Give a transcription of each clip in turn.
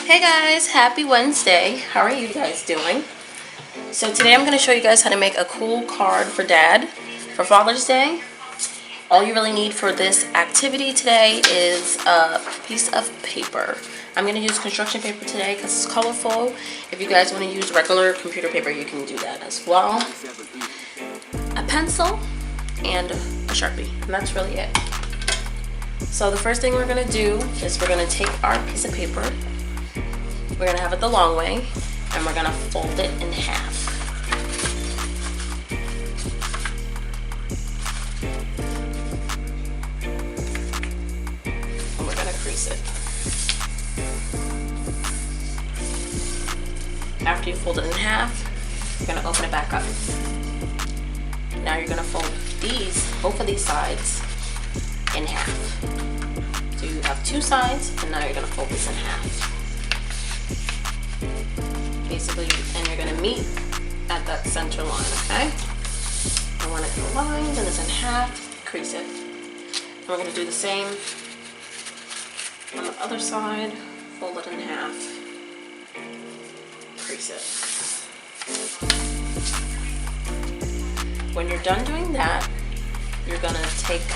Hey guys, happy Wednesday. How are you guys doing? So today I'm going to show you guys how to make a cool card for Dad for Father's Day. All you really need for this activity today is a piece of paper. I'm going to use construction paper today because it's colorful. If you guys want to use regular computer paper, you can do that as well. A pencil and a Sharpie, and that's really it. So the first thing we're going to do is we're going to take our piece of paper. We're going to have it the long way, and we're going to fold it in half. And we're going to crease it. After you fold it in half, you're going to open it back up. Now you're going to fold both of these sides in half. So you have two sides, and now you're going to fold this in half. Basically, and you're going to meet at that center line, okay? And when it's aligned and it's in half, crease it. And we're going to do the same on the other side, fold it in half, crease it. When you're done doing that, you're going to take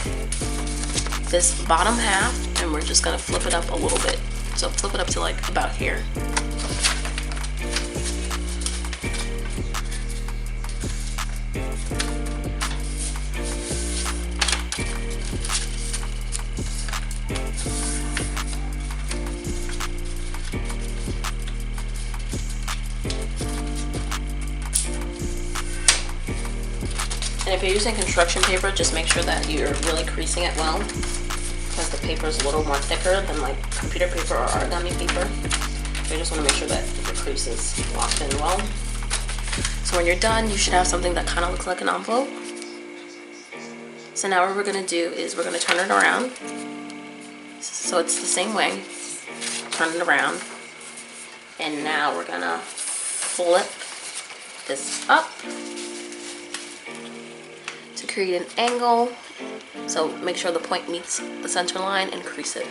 this bottom half and we're just going to flip it up a little bit. So flip it up to like about here. And if you're using construction paper, just make sure that you're really creasing it well, because the paper is a little more thicker than like computer paper or origami paper. So you just want to make sure that your crease is locked in well. So when you're done, you should have something that kind of looks like an envelope. So now what we're going to do is we're going to turn it around. So it's the same way. Turn it around. And now we're going to flip this up to create an angle. So make sure the point meets the center line and crease it.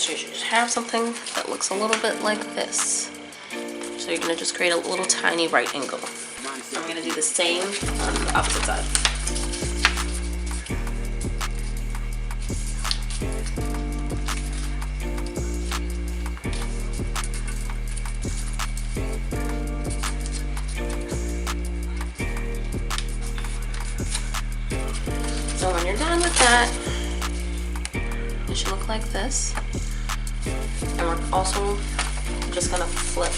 You should have something that looks a little bit like this. So you're going to just create a little tiny right angle. I'm going to do the same on the opposite side. So when you're done with that, it should look like this. And we're also just going to flip.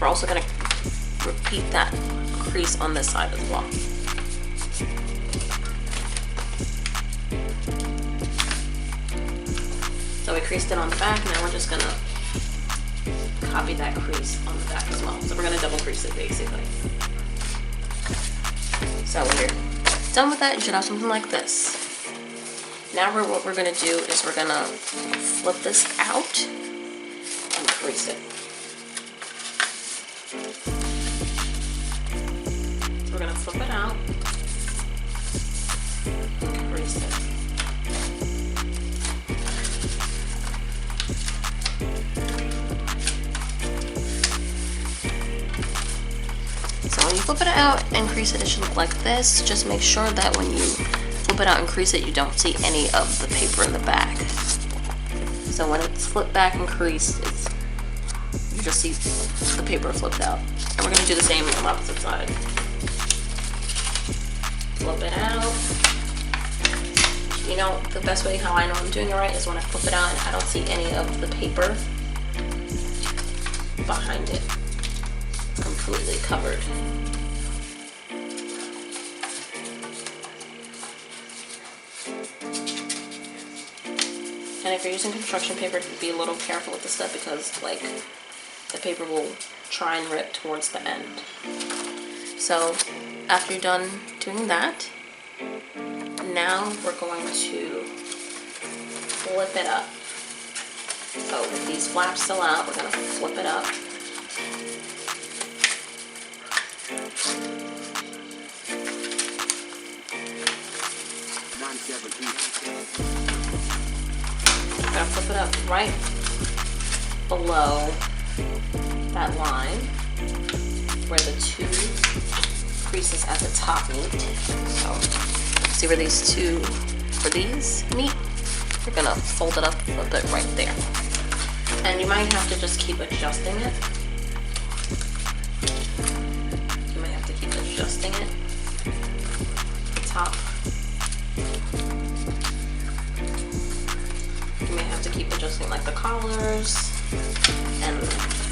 We're also going to repeat that crease on this side as well. So we creased it on the back, now we're just going to copy that crease on the back as well. So we're going to double crease it basically. So when you're done with that, you should have something like this. Now what we're going to do is we're going to flip this out and crease it. So we're going to flip it out and crease it. So when you flip it out and crease it, it should look like this. Just make sure that when you flip it out and crease it, you don't see any of the paper in the back. So when it's flipped back and creased, you just see the paper flipped out. And we're going to do the same on the opposite side. Flip it out. You know, the best way how I know I'm doing it right is when I flip it out and I don't see any of the paper behind it. Completely covered. And if you're using construction paper, be a little careful with this stuff because like the paper will try and rip towards the end. So after you're done doing that, now we're going to flip it up. So with these flaps still out, we're going to flip it up. I'm gonna flip it up right below that line where the two creases at the top meet. So see where these two, where these meet? We're gonna fold it up a bit right there. And you might have to just keep adjusting it. You might have to keep adjusting it. The top. You may have to keep adjusting like the collars, and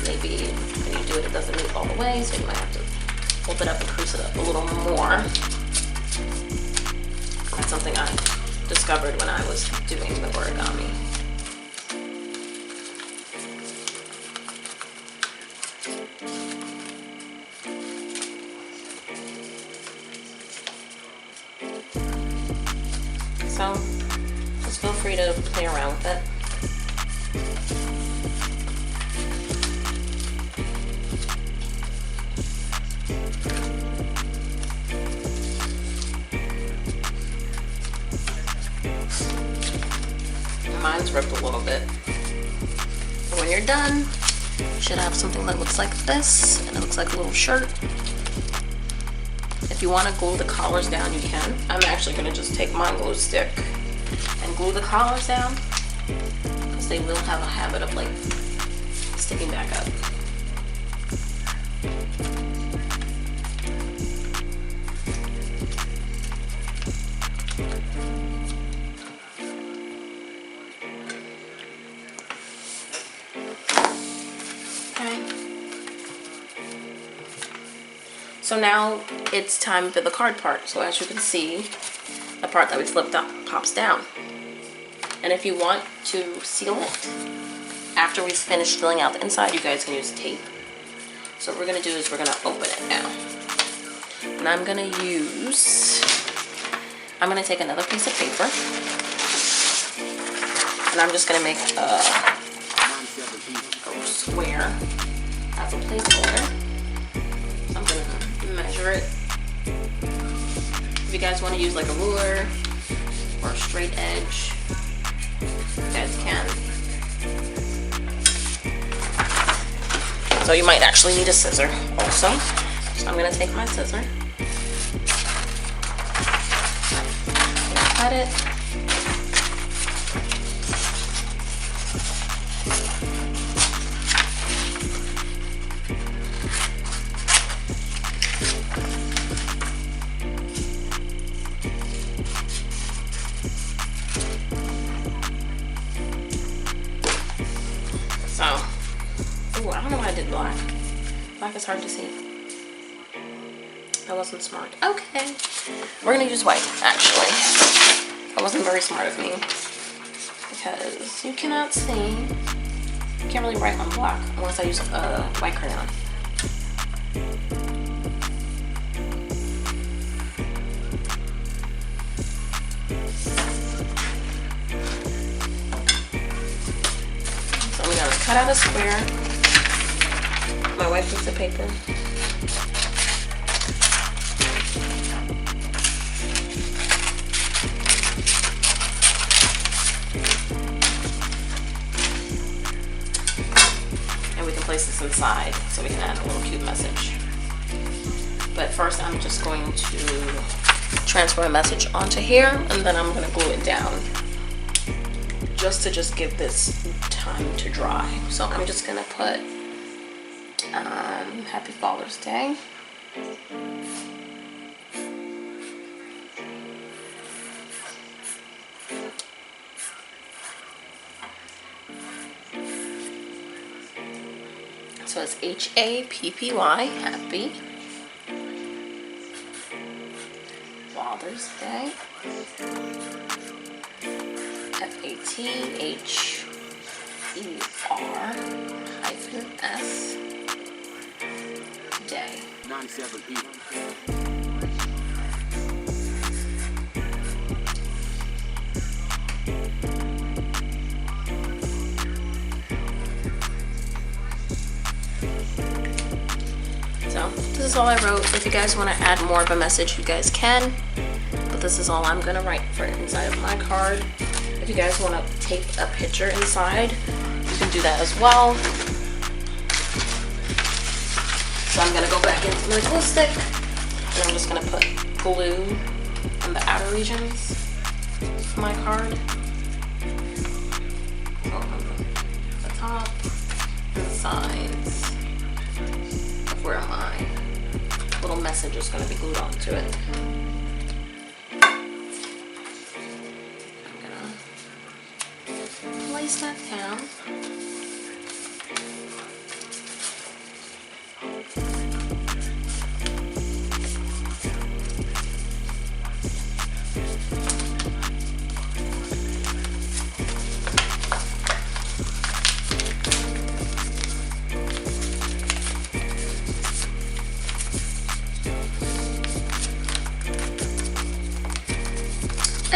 maybe when you do it, it doesn't meet all the way, so you might have to fold it up and crease it up a little more. That's something I discovered when I was doing the origami. So just feel free to play around with it. Mine's ripped a little bit. But when you're done, you should have something that looks like this, and it looks like a little shirt. If you want to glue the collars down, you can. I'm actually going to just take my glue stick and glue the collars down, because they will have a habit of like sticking back up. So now it's time for the card part. So as you can see, the part that we flipped up pops down. And if you want to seal it, after we've finished filling out the inside, you guys can use tape. So what we're gonna do is we're gonna open it now. And I'm gonna take another piece of paper, and I'm just gonna make a square as a placeholder. So I'm gonna measure it. If you guys want to use like a ruler or a straight edge, you guys can. So you might actually need a scissor also. So I'm gonna take my scissor, cut it. So, ooh, I don't know why I did black. Black is hard to see. I wasn't smart. Okay. We're gonna use white, actually. That wasn't very smart of me, because you cannot see. You can't really write on black unless I use a white crayon. Cut out a square, my white piece of paper. And we can place this inside so we can add a little cute message. But first I'm just going to transfer a message onto here, and then I'm going to glue it down. Just to give this time to dry. So I'm just gonna put Happy Father's Day. So it's HAPPY, Happy Father's Day. FATHER-S Day. 97 people. So this is all I wrote. If you guys want to add more of a message, you guys can. But this is all I'm gonna write for inside of my card. If you guys want to take a picture inside, you can do that as well. So I'm gonna go back into my glue stick, and I'm just gonna put glue on the outer regions of my card. So on the top and the sides of where my little message is gonna be glued onto it. I'm gonna place that down.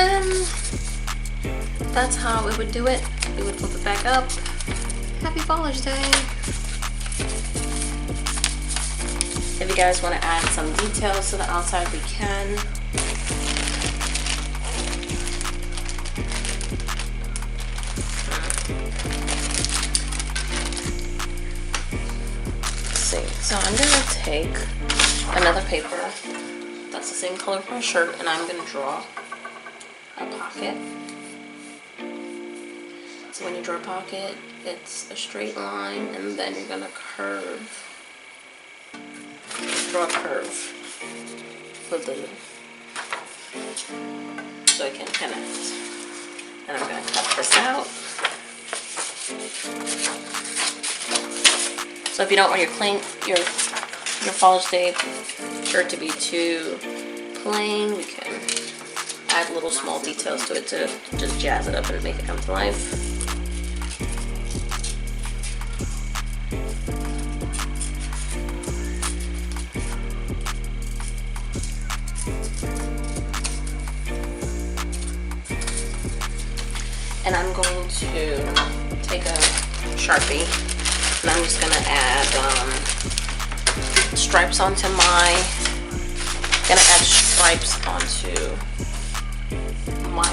And that's how we would do it. We would flip it back up. Happy Father's Day. If you guys want to add some details to the outside, we can. Let's see. So I'm going to take another paper that's the same color for my shirt, and I'm going to draw a pocket. So when you draw a pocket, it's a straight line, and then you're gonna curve. Draw a curve for the so it can connect. And I'm gonna cut this out. So if you don't want your Father's Day shirt to be too plain, we can add little small details to it to just jazz it up and make it come to life. And I'm going to take a Sharpie and I'm just going to add stripes onto my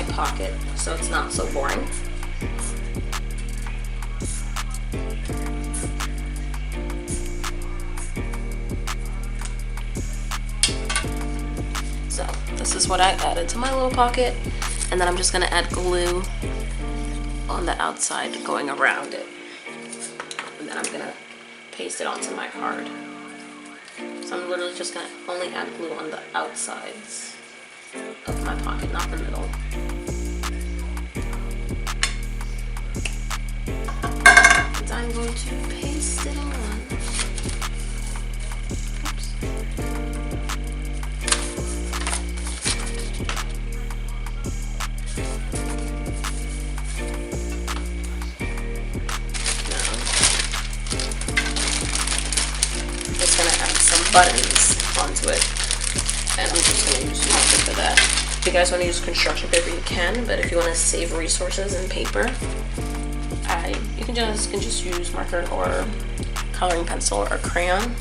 pocket so it's not so boring. So this is what I added to my little pocket, and then I'm just going to add glue on the outside going around it, and then I'm going to paste it onto my card. So I'm literally just going to only add glue on the outsides of my pocket, not the middle. And I'm going to paste it on. Oops. Now, it's going to add some buttons onto it, and I'm just going to use marker for that. If you guys want to use construction paper, you can, but if you want to save resources in paper, you can just use marker or coloring pencil or crayon.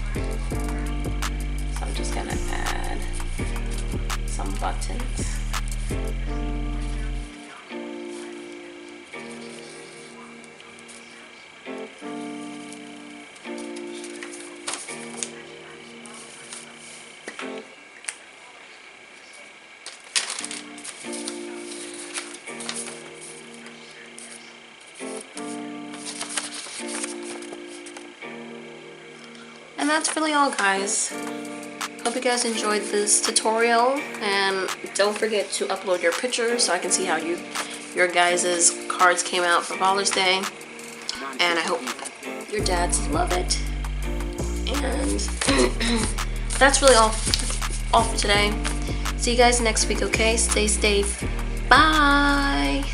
So I'm just going to add some buttons. And that's really all, guys. Hope you guys enjoyed this tutorial, and don't forget to upload your pictures so I can see how your guys' cards came out for Father's Day. And I hope your dads love it. And that's really all for today. See you guys next week, okay? Stay safe. Bye!